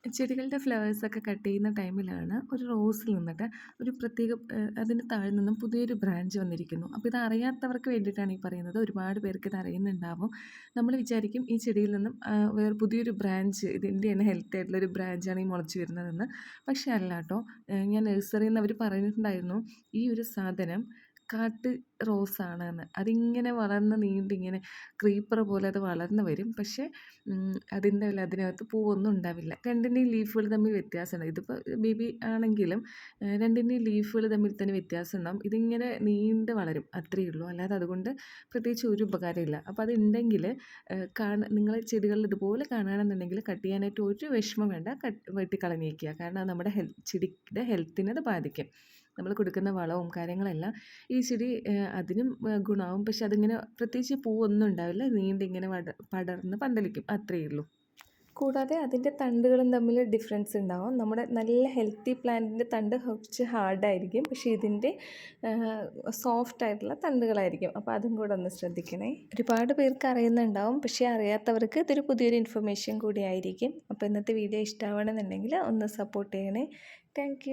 ചെടികളുടെ ഫ്ലവേഴ്സൊക്കെ കട്ട് ചെയ്യുന്ന ടൈമിലാണ് ഒരു റോസിൽ നിന്നിട്ട് ഒരു പ്രത്യേക അതിന് താഴെ നിന്നും പുതിയൊരു ബ്രാഞ്ച് വന്നിരിക്കുന്നു. അപ്പോൾ ഇത് അറിയാത്തവർക്ക് വേണ്ടിയിട്ടാണ് ഈ പറയുന്നത്. ഒരുപാട് പേർക്ക് ഇത് അറിയുന്നുണ്ടാവും. നമ്മൾ വിചാരിക്കും ഈ ചെടിയിൽ നിന്നും വേറെ പുതിയൊരു ബ്രാഞ്ച് ഇതിൻ്റെ തന്നെ ഹെൽത്തി ആയിട്ടുള്ള ഒരു ബ്രാഞ്ചാണ് ഈ മുളച്ച് വരുന്നതെന്ന്. പക്ഷേ അല്ല കേട്ടോ. ഞാൻ നഴ്സറിയിൽ നിന്ന് അവർ പറഞ്ഞിട്ടുണ്ടായിരുന്നു ഈ ഒരു സാധനം കാട്ട് റോസാണെന്ന്. അതിങ്ങനെ വളർന്ന് നീണ്ടിങ്ങനെ ക്രീപ്പർ പോലെ അത് വളർന്ന് വരും. പക്ഷേ അതിൻ്റെ അതിനകത്ത് പൂവൊന്നും ഉണ്ടാവില്ല. രണ്ടിൻ്റെയും ലീഫുകൾ തമ്മിൽ വ്യത്യാസമുണ്ട്. ഇതിപ്പോൾ ബേബി ആണെങ്കിലും രണ്ടിൻ്റെയും ലീഫുകൾ തമ്മിൽ തന്നെ വ്യത്യാസം ഉണ്ടാവും. ഇതിങ്ങനെ നീണ്ട് വളരും അത്രയേ ഉള്ളൂ. അല്ലാതെ അതുകൊണ്ട് പ്രത്യേകിച്ച് ഒരു ഉപകാരമില്ല. അപ്പോൾ അതുണ്ടെങ്കിൽ നിങ്ങൾ ചെടികളിൽ ഇതുപോലെ കാണുകയാണെന്നുണ്ടെങ്കിൽ കട്ട് ചെയ്യാനായിട്ട് ഒരു വിഷമം വേണ്ട. വെട്ടിക്കളഞ്ഞേക്കുക. കാരണം അത് നമ്മുടെ ചെടിയുടെ ഹെൽത്തിനെ അത് ബാധിക്കും. നമ്മൾ കൊടുക്കുന്ന വളവും കാര്യങ്ങളെല്ലാം ഈ ചെടി അതിനും ഗുണമാവും. പക്ഷെ അതിങ്ങനെ പ്രത്യേകിച്ച് പൂവൊന്നും ഉണ്ടാവില്ല. നീണ്ടിങ്ങനെ പടർന്ന് പന്തലിക്കും അത്രയേ ഉള്ളൂ. കൂടാതെ അതിൻ്റെ തണ്ടുകളും തമ്മിൽ ഡിഫറൻസ് ഉണ്ടാവും. നമ്മുടെ നല്ല ഹെൽത്തി പ്ലാന്റിൻ്റെ തണ്ട് കുറച്ച് ഹാർഡായിരിക്കും. പക്ഷേ ഇതിൻ്റെ സോഫ്റ്റ് ആയിട്ടുള്ള തണ്ടുകളായിരിക്കും. അപ്പോൾ അതും കൂടെ ഒന്ന് ശ്രദ്ധിക്കണേ. ഒരുപാട് പേർക്ക് അറിയുന്നുണ്ടാവും. പക്ഷേ അറിയാത്തവർക്ക് ഇതൊരു പുതിയൊരു ഇൻഫർമേഷൻ കൂടി ആയിരിക്കും. അപ്പോൾ ഇന്നത്തെ വീഡിയോ ഇഷ്ടമാണെന്നുണ്ടെങ്കിൽ ഒന്ന് സപ്പോർട്ട് ചെയ്യണേ. താങ്ക്